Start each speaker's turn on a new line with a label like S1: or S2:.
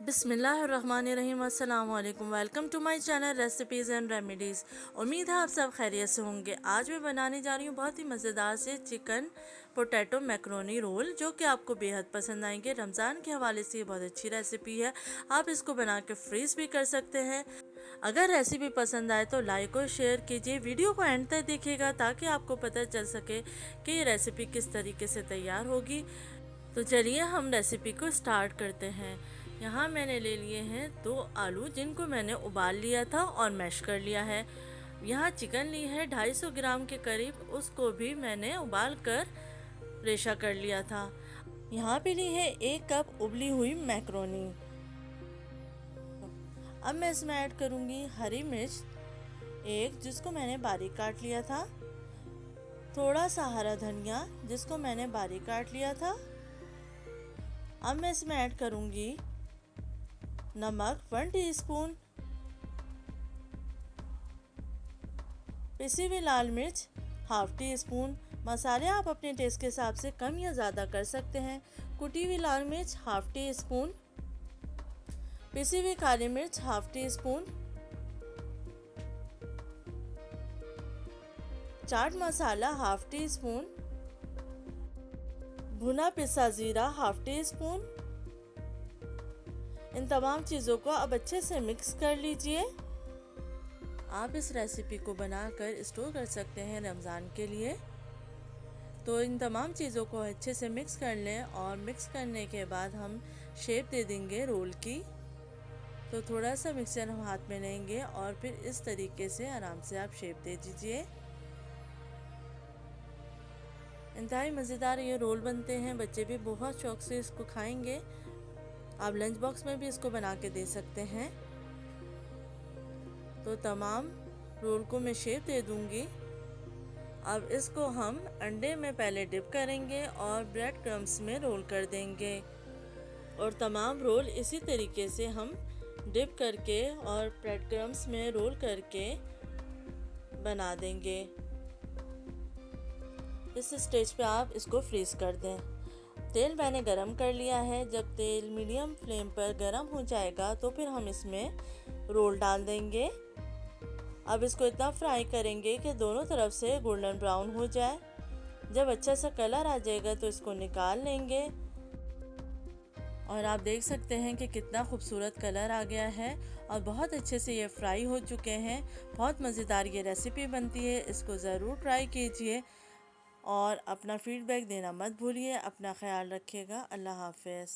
S1: बिस्मिल्लाहिर्रहमानिर्रहीम। अस्सलाम वालेकुम। Welcome to my channel recipes and remedies. उम्मीद है आप सब खैरियत से होंगे। आज मैं बनाने जा रही हूँ बहुत ही मज़ेदार से चिकन पोटैटो मैक्रोनी रोल, जो कि आपको बेहद पसंद आएंगे। रमज़ान के हवाले से ये बहुत अच्छी रेसिपी है। आप इसको बना के फ्रीज़ भी कर सकते हैं। अगर रेसिपी पसंद आए तो लाइक और शेयर कीजिए। वीडियो को एंड तक देखिएगा ताकि आपको पता चल सके कि ये रेसिपी किस तरीके से तैयार होगी। तो चलिए हम रेसिपी को स्टार्ट करते हैं। यहाँ मैंने ले लिए हैं 2 आलू, जिनको मैंने उबाल लिया था और मैश कर लिया है। यहाँ चिकन ली है 250 ग्राम के करीब, उसको भी मैंने उबाल कर रेशा कर लिया था। यहाँ पे ली है 1 कप उबली हुई मैक्रोनी। अब मैं इसमें ऐड करूँगी हरी मिर्च 1, जिसको मैंने बारीक काट लिया था, थोड़ा सा हरा धनिया जिसको मैंने बारीक काट लिया था। अब मैं इसमें ऐड करूँगी नमक 1 टीस्पून, पिसी हुई लाल मिर्च हाफ टी स्पून। मसाले आप अपने टेस्ट के हिसाब से कम या ज़्यादा कर सकते हैं। कुटी हुई लाल मिर्च हाफ टी स्पून, पिसी हुई काली मिर्च half tea spoon, chaat masala half tea spoon, भुना पिसा ज़ीरा हाफ टी स्पून। इन तमाम चीज़ों को अब अच्छे से मिक्स कर लीजिए। आप इस रेसिपी को बनाकर स्टोर कर सकते हैं रमज़ान के लिए। तो इन तमाम चीज़ों को अच्छे से मिक्स कर लें और मिक्स करने के बाद हम शेप दे देंगे रोल की। तो थोड़ा सा मिक्सचर हम हाथ में लेंगे और फिर इस तरीके से आराम से आप शेप दे दीजिए। इंतहाई मज़ेदार ये रोल बनते हैं, बच्चे भी बहुत शौक से इसको खाएंगे। आप लंच बॉक्स में भी इसको बना के दे सकते हैं। तो तमाम रोल को मैं शेप दे दूंगी। अब इसको हम अंडे में पहले डिप करेंगे और ब्रेड क्रम्स में रोल कर देंगे। और तमाम रोल इसी तरीके से हम डिप करके और ब्रेड क्रम्स में रोल करके बना देंगे। इस स्टेज पे आप इसको फ्रीज़ कर दें। तेल मैंने गरम कर लिया है। जब तेल मीडियम फ्लेम पर गरम हो जाएगा तो फिर हम इसमें रोल डाल देंगे। अब इसको इतना फ्राई करेंगे कि दोनों तरफ से गोल्डन ब्राउन हो जाए। जब अच्छा सा कलर आ जाएगा तो इसको निकाल लेंगे। और आप देख सकते हैं कि कितना खूबसूरत कलर आ गया है और बहुत अच्छे से ये फ्राई हो चुके हैं। बहुत मज़ेदार ये रेसिपी बनती है, इसको ज़रूर ट्राई कीजिए और अपना फीडबैक देना मत भूलिए। अपना ख्याल रखिएगा। अल्लाह हाफ़िज़।